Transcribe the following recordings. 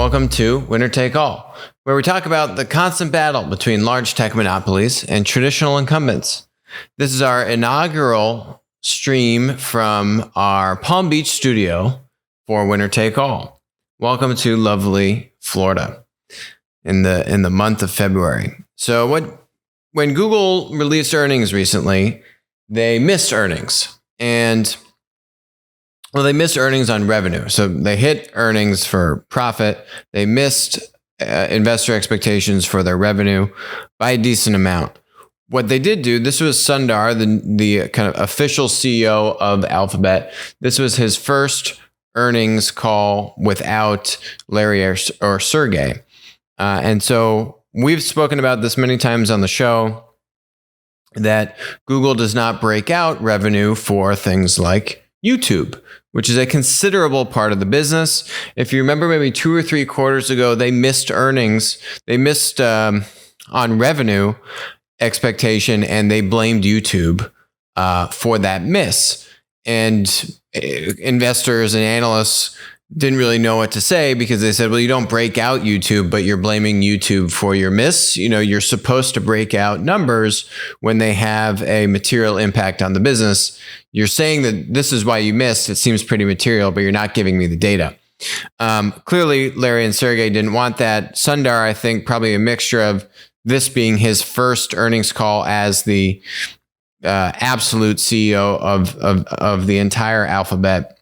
Welcome to Winner Take All, where we talk about the constant battle between large tech monopolies and traditional incumbents. This is our inaugural stream from our Palm Beach studio for Winner Take All. Welcome to lovely Florida in the month of February. So when Google released earnings recently, they missed earnings. They missed earnings on revenue. So they hit earnings for profit. They missed investor expectations for their revenue by a decent amount. What they did do, this was Sundar, the kind of official CEO of Alphabet. This was his first earnings call without Larry or Sergey. And so we've spoken about this many times on the show, that Google does not break out revenue for things like YouTube, which is a considerable part of the business. If you remember, maybe 2 or 3 quarters ago, they missed earnings. They missed on revenue expectation, and they blamed YouTube for that miss. And investors and analysts didn't really know what to say, because they said, well, you don't break out YouTube, but you're blaming YouTube for your miss. You know, you're supposed to break out numbers when they have a material impact on the business. You're saying that this is why you missed. It seems pretty material, but you're not giving me the data. Clearly, Larry and Sergey didn't want that. Sundar, I think, probably a mixture of this being his first earnings call as the absolute CEO of the entire Alphabet.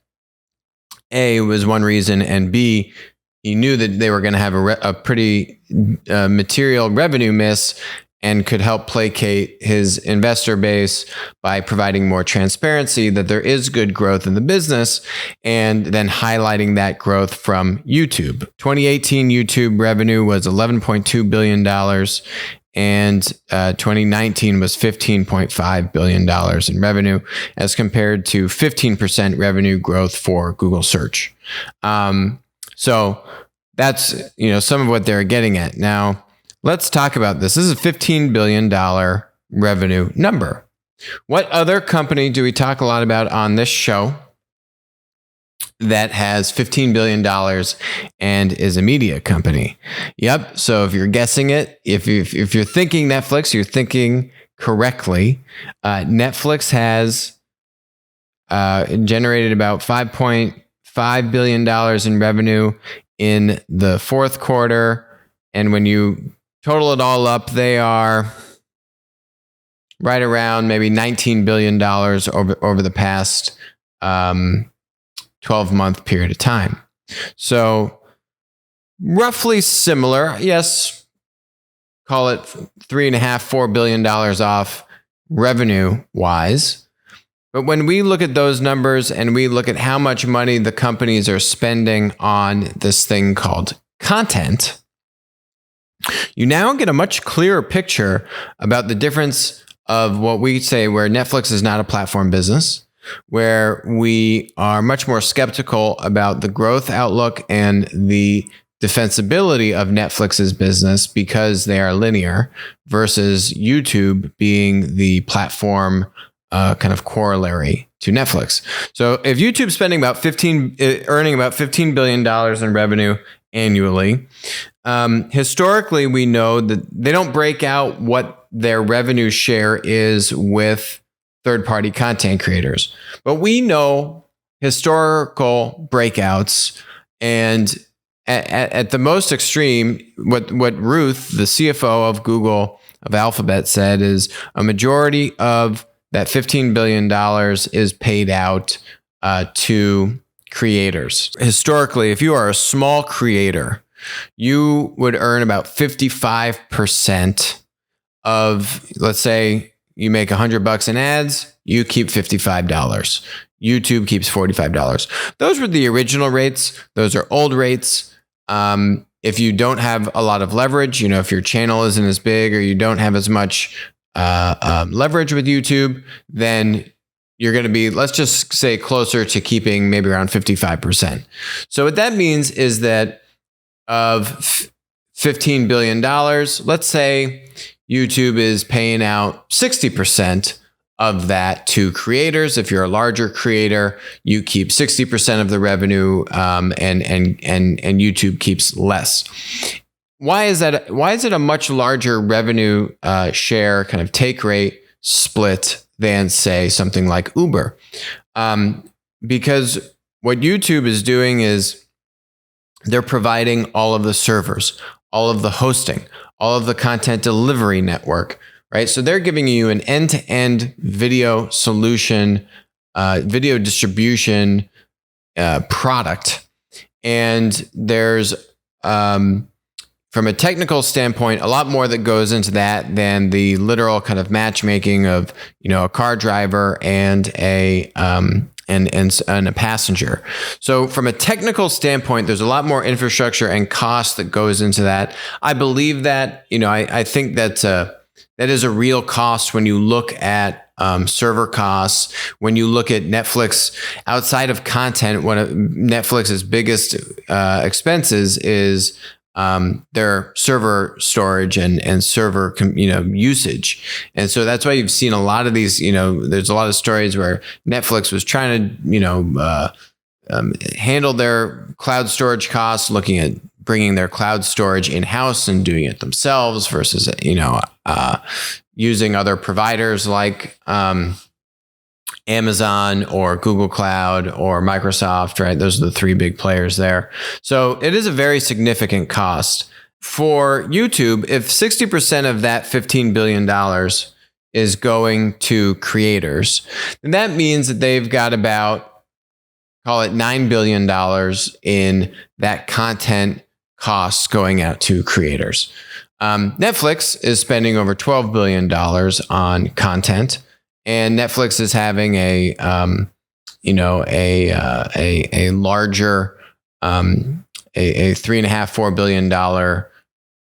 A was one reason, and B, he knew that they were going to have a pretty material revenue miss, and could help placate his investor base by providing more transparency that there is good growth in the business, and then highlighting that growth from YouTube. 2018 YouTube revenue was $11.2 billion, and 2019 was $15.5 billion in revenue, as compared to 15% revenue growth for Google search. So that's, some of what they're getting at. Now, let's talk about this. This is a $15 billion revenue number. What other company do we talk a lot about on this show that has $15 billion and is a media company? Yep. So if you're guessing it, if you're thinking Netflix, you're thinking correctly. Netflix has generated about $5.5 billion in revenue in the fourth quarter. And when you total it all up, they are right around maybe $19 billion over the past 12-month period of time. So roughly similar. Yes, call it $3.5–4 billion off revenue-wise. But when we look at those numbers and we look at how much money the companies are spending on this thing called content, you now get a much clearer picture about the difference of what we say, where Netflix is not a platform business, where we are much more skeptical about the growth outlook and the defensibility of Netflix's business because they are linear, versus YouTube being the platform kind of corollary to Netflix. So if YouTube's spending earning about $15 billion in revenue annually, historically, we know that they don't break out what their revenue share is with third-party content creators. But we know historical breakouts, and at the most extreme, what Ruth, the CFO of Google, of Alphabet, said is a majority of that $15 billion is paid out to creators. Historically, if you are a small creator, you would earn about 55% of, let's say you make $100 in ads, you keep $55. YouTube keeps $45. Those were the original rates. Those are old rates. If you don't have a lot of leverage, if your channel isn't as big or you don't have as much leverage with YouTube, then you're going to be, let's just say, closer to keeping maybe around 55%. So what that means is that of $15 billion, let's say YouTube is paying out 60% of that to creators. If you're a larger creator, you keep 60% of the revenue, and YouTube keeps less. Why is that? Why is it a much larger revenue share kind of take rate split than, say, something like Uber? Because what YouTube is doing is they're providing all of the servers, all of the hosting, all of the content delivery network, right? So they're giving you an end-to-end video solution, video distribution product. And there's, from a technical standpoint, a lot more that goes into that than the literal kind of matchmaking of, a car driver and a passenger. So from a technical standpoint, there's a lot more infrastructure and cost that goes into that. I believe that, I think that that is a real cost when you look at server costs. When you look at Netflix, outside of content, one of Netflix's biggest expenses is their server storage and server, usage. And so that's why you've seen a lot of these, there's a lot of stories where Netflix was trying to, handle their cloud storage costs, looking at bringing their cloud storage in-house and doing it themselves versus, using other providers like Amazon or Google Cloud or Microsoft, right? Those are the three big players there. So it is a very significant cost. For YouTube, if 60% of that $15 billion is going to creators, then that means that they've got about, call it $9 billion in that content costs going out to creators. Netflix is spending over $12 billion on content. And Netflix is having a larger, a $3.5–4 billion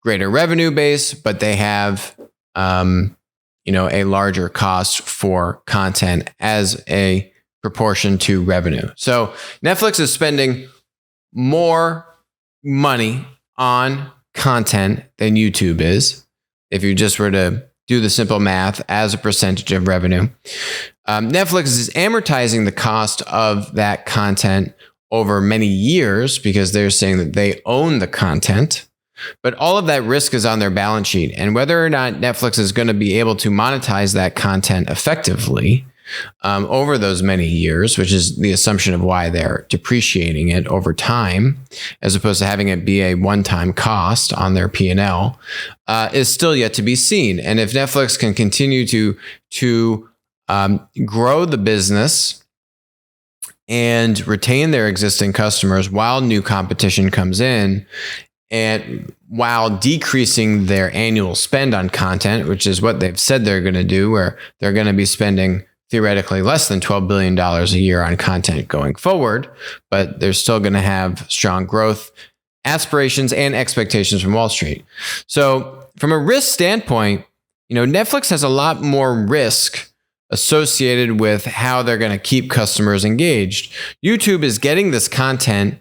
greater revenue base, but they have, a larger cost for content as a proportion to revenue. So Netflix is spending more money on content than YouTube is, if you just were to do the simple math as a percentage of revenue. Netflix is amortizing the cost of that content over many years because they're saying that they own the content, but all of that risk is on their balance sheet. And whether or not Netflix is going to be able to monetize that content effectively over those many years, which is the assumption of why they're depreciating it over time, as opposed to having it be a one-time cost on their P&L, is still yet to be seen. And if Netflix can continue to grow the business and retain their existing customers while new competition comes in, and while decreasing their annual spend on content, which is what they've said they're going to do, where they're going to be spending theoretically less than $12 billion a year on content going forward, but they're still going to have strong growth aspirations and expectations from Wall Street. So from a risk standpoint, Netflix has a lot more risk associated with how they're going to keep customers engaged. YouTube is getting this content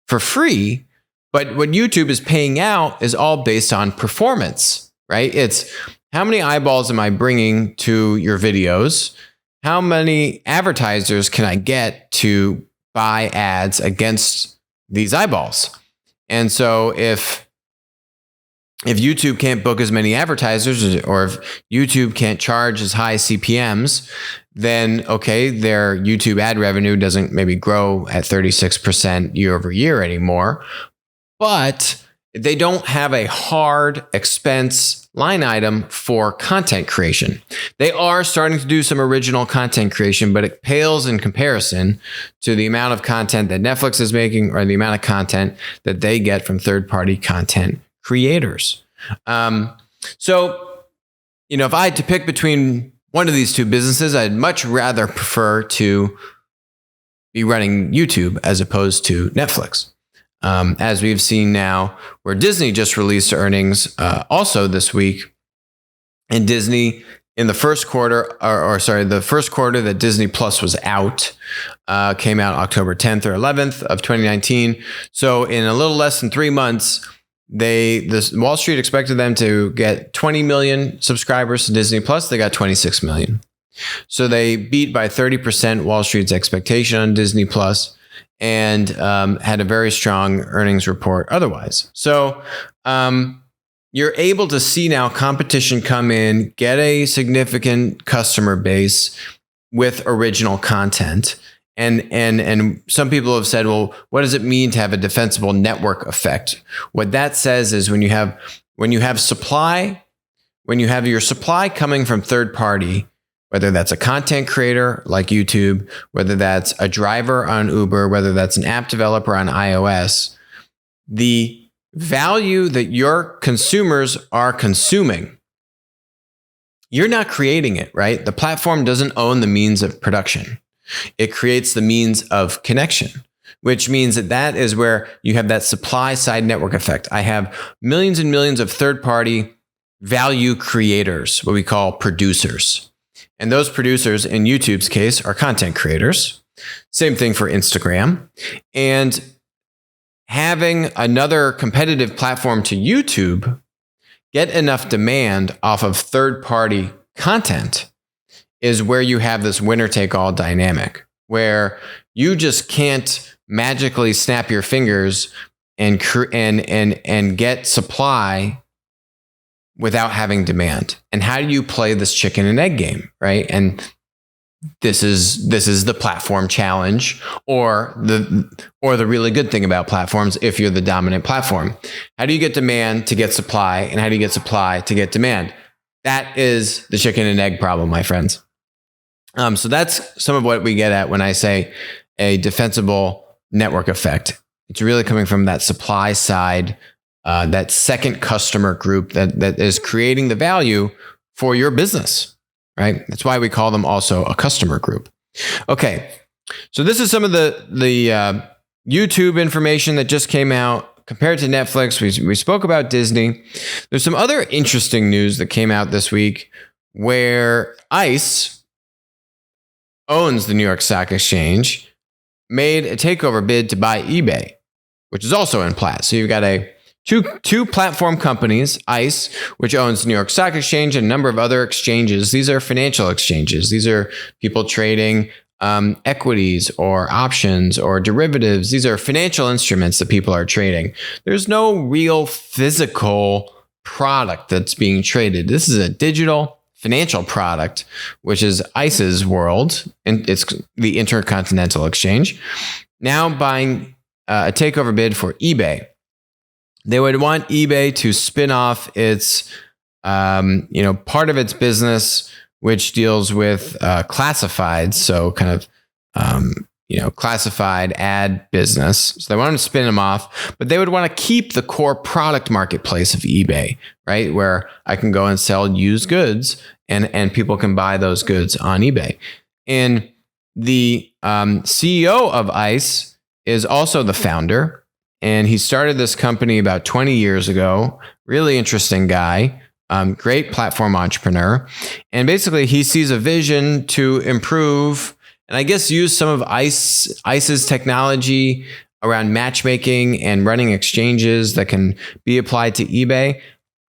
for free, but what YouTube is paying out is all based on performance, right? It's how many eyeballs am I bringing to your videos? How many advertisers can I get to buy ads against these eyeballs? And so if YouTube can't book as many advertisers, or if YouTube can't charge as high CPMs, then okay, their YouTube ad revenue doesn't maybe grow at 36% year over year anymore, but they don't have a hard expense line item for content creation. They are starting to do some original content creation, but it pales in comparison to the amount of content that Netflix is making or the amount of content that they get from third-party content creators. So, if I had to pick between one of these two businesses, I'd much rather prefer to be running YouTube as opposed to Netflix. As we've seen now, where Disney just released earnings also this week, and Disney in the first quarter, the first quarter that Disney Plus was out, came out October 10th or 11th of 2019. So in a little less than 3 months, Wall Street expected them to get 20 million subscribers to Disney Plus. They got 26 million. So they beat by 30% Wall Street's expectation on Disney Plus, and had a very strong earnings report otherwise. So you're able to see now competition come in, get a significant customer base with original content. And some people have said, well, what does it mean to have a defensible network effect? What that says is when you have supply, when you have your supply coming from third party, whether that's a content creator like YouTube, whether that's a driver on Uber, whether that's an app developer on iOS, the value that your consumers are consuming, you're not creating it, right? The platform doesn't own the means of production. It creates the means of connection, which means that is where you have that supply side network effect. I have millions and millions of third party value creators, what we call producers. And those producers, in YouTube's case, are content creators. Same thing for Instagram. And having another competitive platform to YouTube get enough demand off of third-party content is where you have this winner-take-all dynamic, where you just can't magically snap your fingers and get supply without having demand. And how do you play this chicken and egg game, right? And this is the platform challenge, or the really good thing about platforms if you're the dominant platform. How do you get demand to get supply, and how do you get supply to get demand? That is the chicken and egg problem, my friends. So that's some of what we get at when I say a defensible network effect. It's really coming from that supply side, that second customer group that is creating the value for your business, right? That's why we call them also a customer group. Okay, so this is some of the YouTube information that just came out compared to Netflix. We spoke about Disney. There's some other interesting news that came out this week where ICE owns the New York Stock Exchange, made a takeover bid to buy eBay, which is also in Platt. So you've got two platform companies, ICE, which owns New York Stock Exchange and a number of other exchanges. These are financial exchanges. These are people trading equities or options or derivatives. These are financial instruments that people are trading. There's no real physical product that's being traded. This is a digital financial product, which is ICE's world, and it's the Intercontinental Exchange, now buying a takeover bid for eBay. They would want eBay to spin off its, part of its business, which deals with classifieds, so kind of, classified ad business. So they want to spin them off, but they would want to keep the core product marketplace of eBay, right? Where I can go and sell used goods and people can buy those goods on eBay. And the CEO of ICE is also the founder. And he started this company about 20 years ago. Really interesting guy, great platform entrepreneur. And basically he sees a vision to improve and I guess use some of ICE's technology around matchmaking and running exchanges that can be applied to eBay.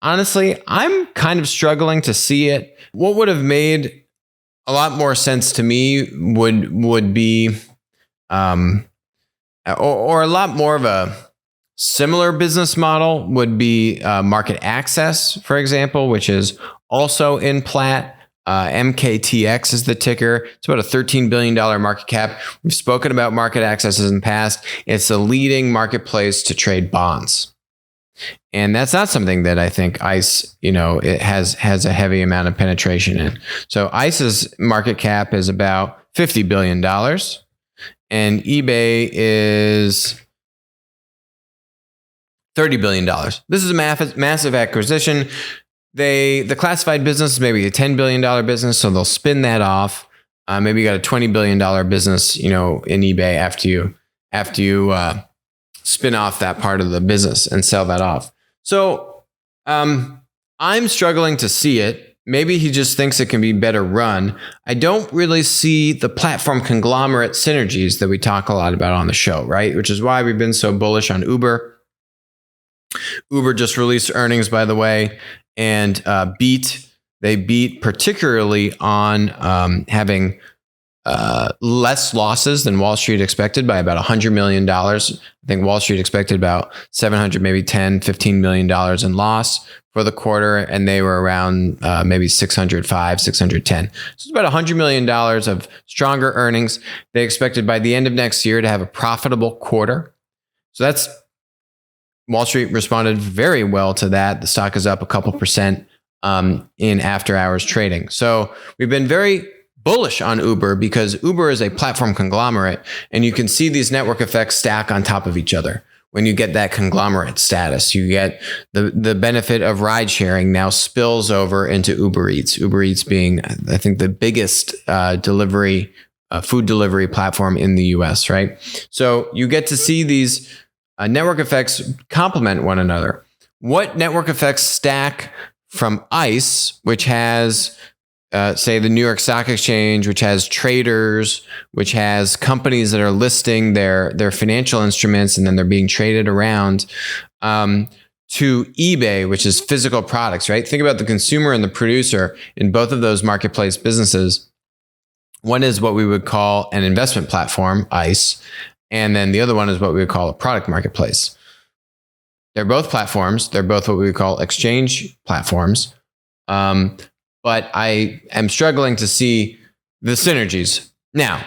Honestly, I'm kind of struggling to see it. What would have made a lot more sense to me would be, or a lot more of a similar business model would be market access, for example, which is also in Platt. MKTX is the ticker. It's about a $13 billion market cap. We've spoken about market accesses in the past. It's the leading marketplace to trade bonds. And that's not something that I think ICE, it has a heavy amount of penetration in. So ICE's market cap is about $50 billion. And eBay is $30 billion. This is a massive acquisition. The classified business is maybe a $10 billion business, so they'll spin that off. Maybe you got a $20 billion business, in eBay after you spin off that part of the business and sell that off. So I'm struggling to see it. Maybe he just thinks it can be better run. I don't really see the platform conglomerate synergies that we talk a lot about on the show, right? Which is why we've been so bullish on Uber. Uber just released earnings, by the way, and beat They beat particularly on having less losses than Wall Street expected by about $100 million. I think Wall Street expected about 700, maybe 10, $15 million in loss for the quarter, and they were around maybe 605, 610. So it's about $100 million of stronger earnings. They expected by the end of next year to have a profitable quarter. So that's Wall Street responded very well to that. The stock is up a couple percent in after hours trading. So we've been very bullish on Uber because Uber is a platform conglomerate, and you can see these network effects stack on top of each other. When you get that conglomerate status, you get the benefit of ride sharing now spills over into Uber Eats. Uber Eats being, I think, the biggest food delivery platform in the US, right? So you get to see these network effects complement one another. What network effects stack from ICE, which has say the New York Stock Exchange, which has traders, which has companies that are listing their financial instruments and then they're being traded around, to eBay, which is physical products, right? Think about the consumer and the producer in both of those marketplace businesses. One is what we would call an investment platform, ICE, and then the other one is what we would call a product marketplace. They're both platforms. They're both what we would call exchange platforms. But I am struggling to see the synergies. Now,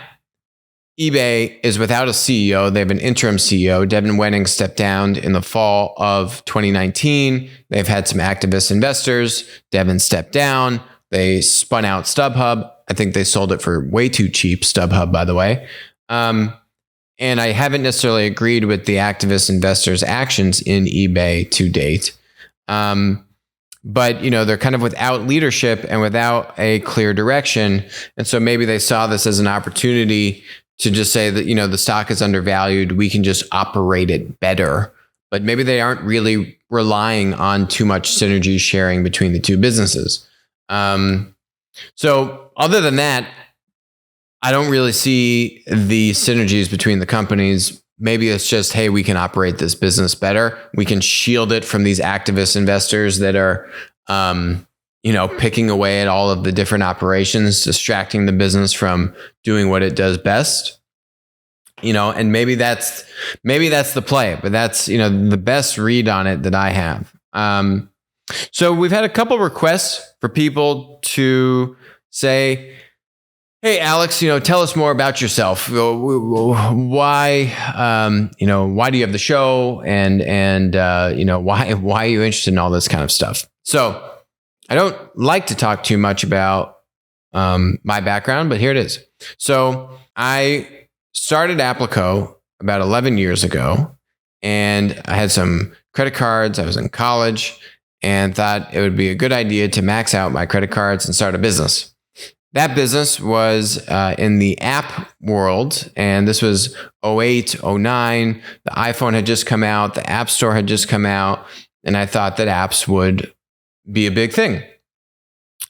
eBay is without a CEO. They have an interim CEO. Devin Wenning stepped down in the fall of 2019. They've had some activist investors. Devin stepped down. They spun out StubHub. I think they sold it for way too cheap, StubHub, by the way. And I haven't necessarily agreed with the activist investors' actions in eBay to date. But, they're kind of without leadership and without a clear direction. And so maybe they saw this as an opportunity to just say that, the stock is undervalued. We can just operate it better. But maybe they aren't really relying on too much synergy sharing between the two businesses. So other than that, I don't really see the synergies between the companies. Maybe it's just, hey, we can operate this business better. We can shield it from these activist investors that are, picking away at all of the different operations, distracting the business from doing what it does best. And maybe that's the play, but that's, the best read on it that I have. So we've had a couple requests for people to say, hey, Alex, tell us more about yourself. Why, why do you have the show? And why are you interested in all this kind of stuff? So I don't like to talk too much about my background, but here it is. So I started Applico about 11 years ago, and I had some credit cards. I was in college and thought it would be a good idea to max out my credit cards and start a business. That business was in the app world, and this was 08, 09. The iPhone had just come out. The App Store had just come out, and I thought that apps would be a big thing.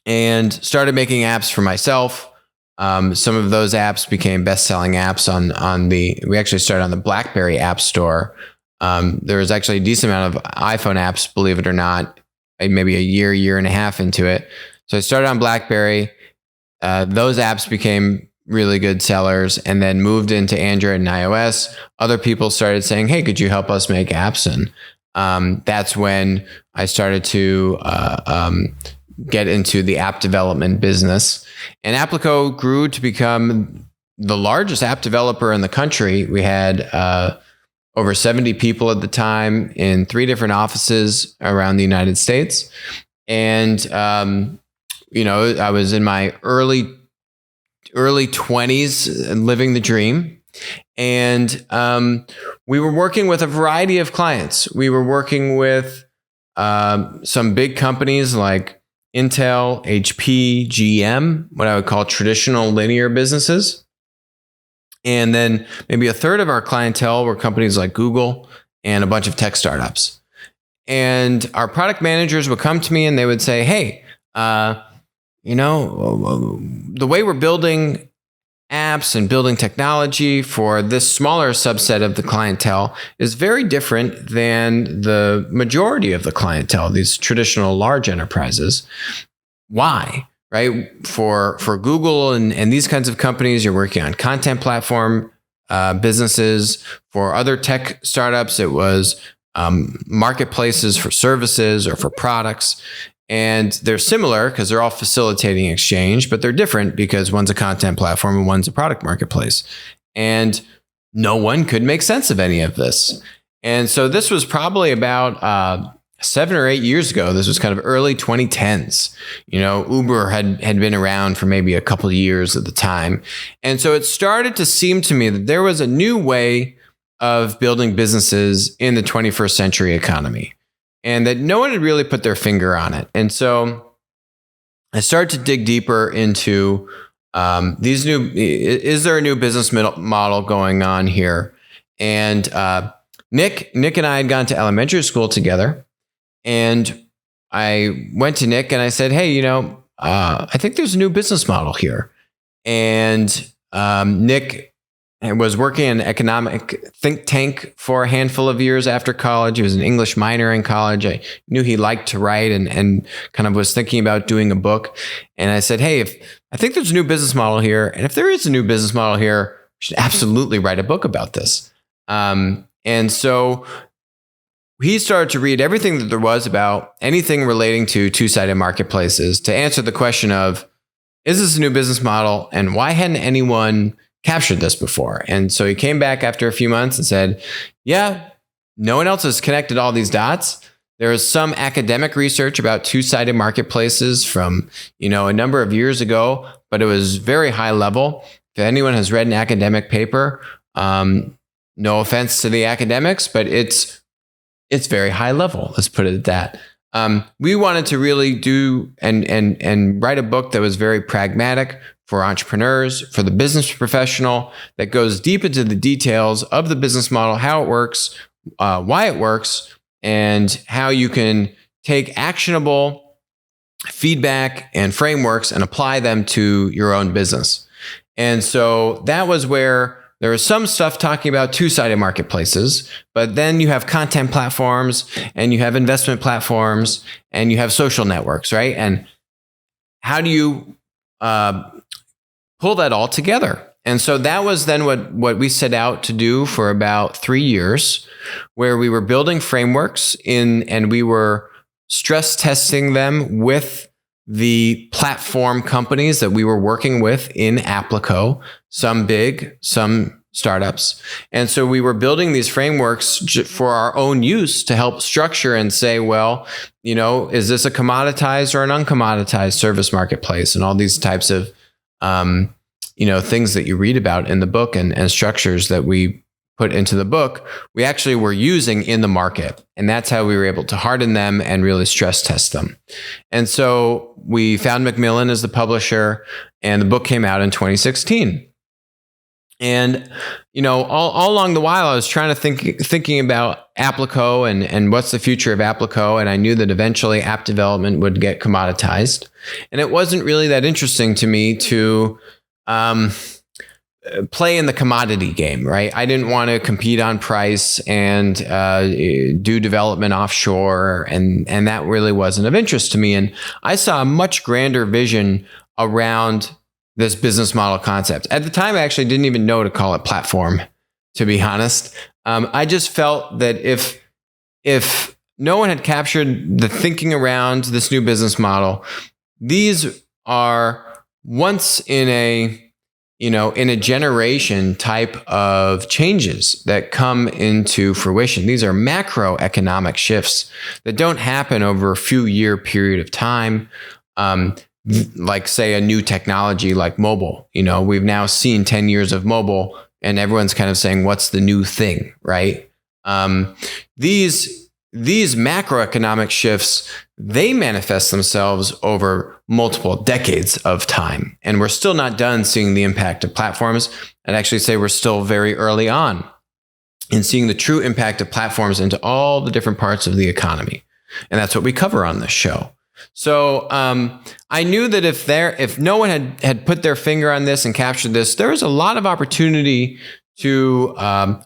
And started making apps for myself. Some of those apps became best-selling apps we actually started on the BlackBerry App Store. There was actually a decent amount of iPhone apps, believe it or not, maybe a year and a half into it. So I started on BlackBerry. Those apps became really good sellers and then moved into Android and iOS. Other people started saying, hey, could you help us make apps? And that's when I started to get into the app development business. And Applico grew to become the largest app developer in the country. We had over 70 people at the time in 3 different offices around the United States. And I was in my early 20s living the dream. And we were working with a variety of clients. We were working with some big companies like Intel, HP, GM, what I would call traditional linear businesses. And then maybe a third of our clientele were companies like Google and a bunch of tech startups. And our product managers would come to me and they would say, hey, the way we're building apps and building technology for this smaller subset of the clientele is very different than the majority of the clientele, these traditional large enterprises. why, right? For Google and these kinds of companies, you're working on content platform businesses. For other tech startups, it was marketplaces for services or for products. And they're similar because they're all facilitating exchange, but they're different because one's a content platform and one's a product marketplace. And no one could make sense of any of this. And so this was probably about 7 or 8 years ago. This was kind of early 2010s. Uber had been around for maybe a couple of years at the time. And so it started to seem to me that there was a new way of building businesses in the 21st century economy, and that no one had really put their finger on it. And so I started to dig deeper into is there a new business model going on here? And Nick and I had gone to elementary school together, and I went to Nick and I said, hey, I think there's a new business model here. And Nick was working in an economic think tank for a handful of years after college. He was an English minor in college. I knew he liked to write and kind of was thinking about doing a book. And I said, hey, I think there's a new business model here. And if there is a new business model here, we should absolutely write a book about this. And so he started to read everything that there was about anything relating to two-sided marketplaces to answer the question of, is this a new business model? And why hadn't anyone captured this before? And so he came back after a few months and said, yeah, no one else has connected all these dots. There is some academic research about two-sided marketplaces from, a number of years ago, but it was very high level. If anyone has read an academic paper, no offense to the academics, but it's very high level. Let's put it at that. We wanted to really do and write a book that was very pragmatic for entrepreneurs, for the business professional, that goes deep into the details of the business model, how it works, why it works, and how you can take actionable feedback and frameworks and apply them to your own business. And so that was where there was some stuff talking about two-sided marketplaces, but then you have content platforms and you have investment platforms and you have social networks, right? And how do you pull that all together? And so that was then what we set out to do for about 3 years, where we were building frameworks and we were stress testing them with the platform companies that we were working with in Applico, some big, some startups. And so we were building these frameworks for our own use to help structure and say, well, is this a commoditized or an uncommoditized service marketplace? And all these types of things that you read about in the book and structures that we put into the book, we actually were using in the market. And that's how we were able to harden them and really stress test them. And so we found Macmillan as the publisher, and the book came out in 2016. And, all along the while, I was trying to thinking about Applico and what's the future of Applico. And I knew that eventually app development would get commoditized. And it wasn't really that interesting to me to play in the commodity game, right? I didn't want to compete on price and do development offshore, and that really wasn't of interest to me. And I saw a much grander vision around this business model concept. At the time, I actually didn't even know to call it platform, to be honest. I just felt that if no one had captured the thinking around this new business model, these are once in a generation type of changes that come into fruition. These are macroeconomic shifts that don't happen over a few year period of time. Like say a new technology like mobile. We've now seen 10 years of mobile and everyone's kind of saying, what's the new thing, right? These macroeconomic shifts, they manifest themselves over multiple decades of time. And we're still not done seeing the impact of platforms. I'd actually say we're still very early on in seeing the true impact of platforms into all the different parts of the economy. And that's what we cover on this show. So I knew that if no one had put their finger on this and captured this, there was a lot of opportunity to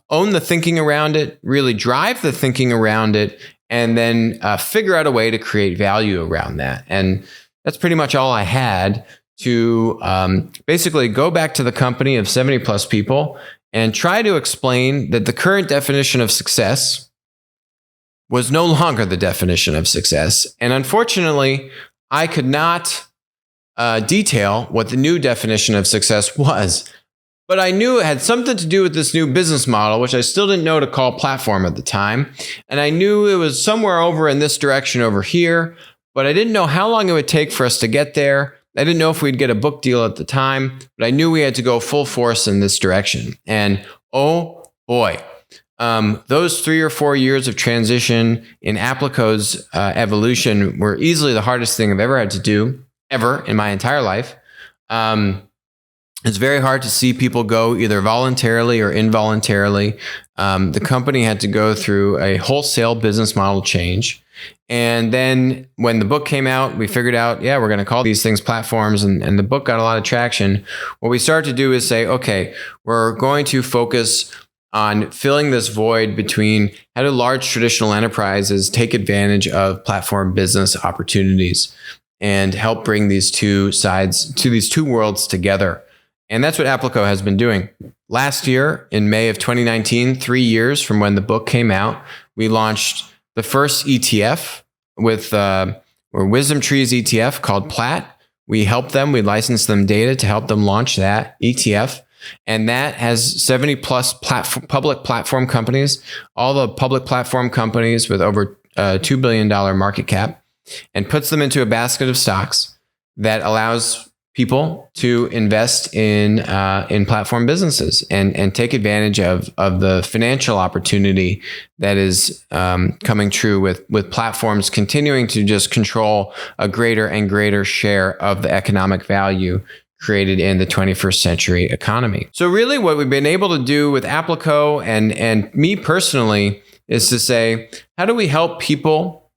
own the thinking around it, really drive the thinking around it, and then figure out a way to create value around that. And that's pretty much all I had to basically go back to the company of 70 plus people and try to explain that the current definition of success was no longer the definition of success. And unfortunately, I could not detail what the new definition of success was. But I knew it had something to do with this new business model, which I still didn't know to call platform at the time. And I knew it was somewhere over in this direction over here, but I didn't know how long it would take for us to get there. I didn't know if we'd get a book deal at the time, but I knew we had to go full force in this direction. And oh boy, those 3 or 4 years of transition in Applico's evolution were easily the hardest thing I've ever had to do, ever in my entire life. It's very hard to see people go either voluntarily or involuntarily. The company had to go through a wholesale business model change. And then when the book came out, we figured out, yeah, we're going to call these things platforms. And the book got a lot of traction. What we started to do is say, okay, we're going to focus on filling this void between how do large traditional enterprises take advantage of platform business opportunities and help bring these two sides to these two worlds together. And that's what Applico has been doing. Last year, in May of 2019, 3 years from when the book came out, we launched the first ETF with Wisdom Tree's ETF called Platt. We helped them. We licensed them data to help them launch that ETF. And that has 70 plus public platform companies, all the public platform companies with over $2 billion market cap, and puts them into a basket of stocks that allows people to invest in platform businesses and take advantage of the financial opportunity that is coming true with platforms continuing to just control a greater and greater share of the economic value created in the 21st century economy. So really what we've been able to do with Applico and me personally is to say, how do we help people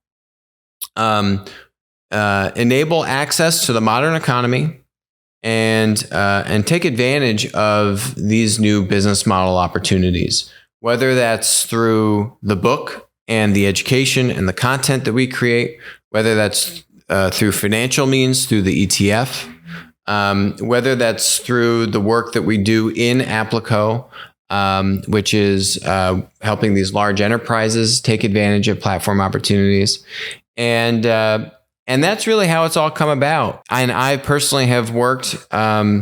enable access to the modern economy and take advantage of these new business model opportunities, whether that's through the book and the education and the content that we create, whether that's through financial means, through the ETF, whether that's through the work that we do in Applico, which is helping these large enterprises take advantage of platform opportunities. And that's really how it's all come about. And I personally have worked really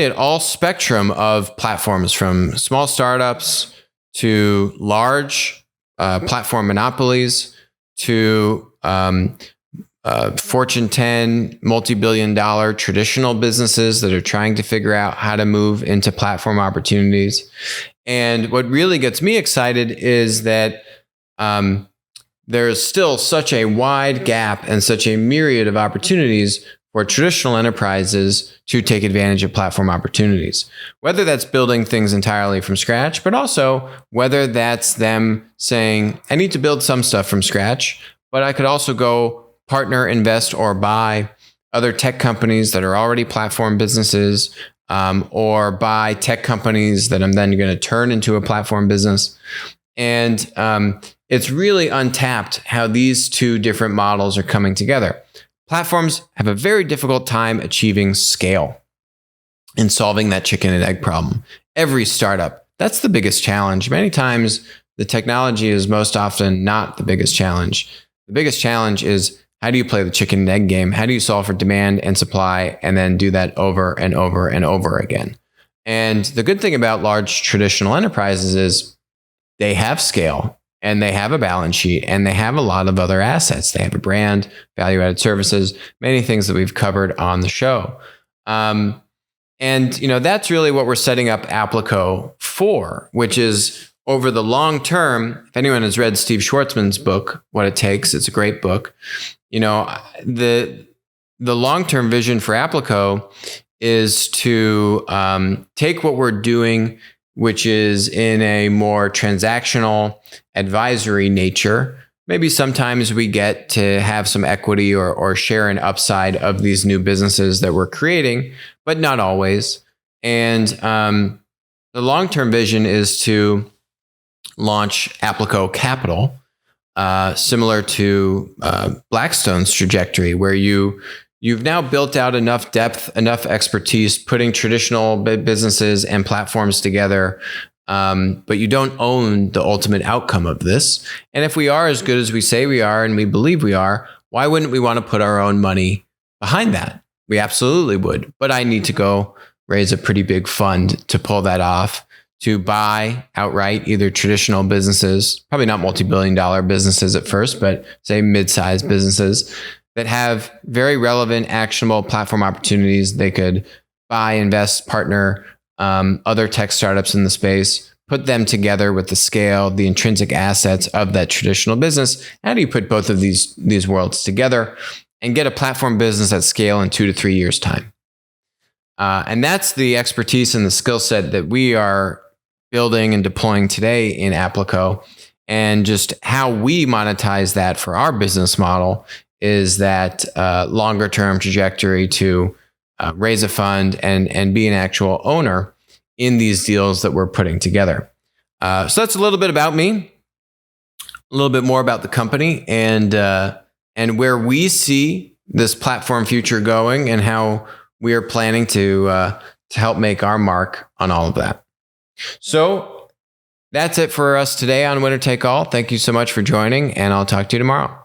at all spectrum of platforms, from small startups to large platform monopolies to Fortune 10, multi-billion dollar traditional businesses that are trying to figure out how to move into platform opportunities. And what really gets me excited is that there's still such a wide gap and such a myriad of opportunities for traditional enterprises to take advantage of platform opportunities, whether that's building things entirely from scratch, but also whether that's them saying, I need to build some stuff from scratch, but I could also go partner, invest, or buy other tech companies that are already platform businesses, or buy tech companies that I'm then going to turn into a platform business. And it's really untapped how these two different models are coming together. Platforms have a very difficult time achieving scale and solving that chicken and egg problem. Every startup, that's the biggest challenge. Many times, the technology is most often not the biggest challenge. The biggest challenge is, how do you play the chicken and egg game? How do you solve for demand and supply and then do that over and over and over again? And the good thing about large traditional enterprises is they have scale and they have a balance sheet and they have a lot of other assets. They have a brand, value-added services, many things that we've covered on the show. And that's really what we're setting up Applico for, which is over the long term. If anyone has read Steve Schwartzman's book, What It Takes, it's a great book. The long-term vision for Applico is to take what we're doing, which is in a more transactional advisory nature. Maybe sometimes we get to have some equity or share an upside of these new businesses that we're creating, but not always. And the long-term vision is to launch Applico Capital, similar to Blackstone's trajectory, where you've now built out enough depth, enough expertise, putting traditional businesses and platforms together, but you don't own the ultimate outcome of this. And if we are as good as we say we are, and we believe we are, why wouldn't we want to put our own money behind that? We absolutely would. But I need to go raise a pretty big fund to pull that off, to buy outright either traditional businesses, probably not multi-billion-dollar businesses at first, but say mid-sized businesses that have very relevant, actionable platform opportunities. They could buy, invest, partner other tech startups in the space, put them together with the scale, the intrinsic assets of that traditional business. How do you put both of these worlds together and get a platform business at scale in 2 to 3 years' time? And that's the expertise and the skill set that we are building and deploying today in Applico. And just how we monetize that for our business model is that longer term trajectory to raise a fund and be an actual owner in these deals that we're putting together. So that's a little bit about me, a little bit more about the company, and where we see this platform future going, and how we are planning to help make our mark on all of that. So that's it for us today on Winner Take All. Thank you so much for joining, and I'll talk to you tomorrow.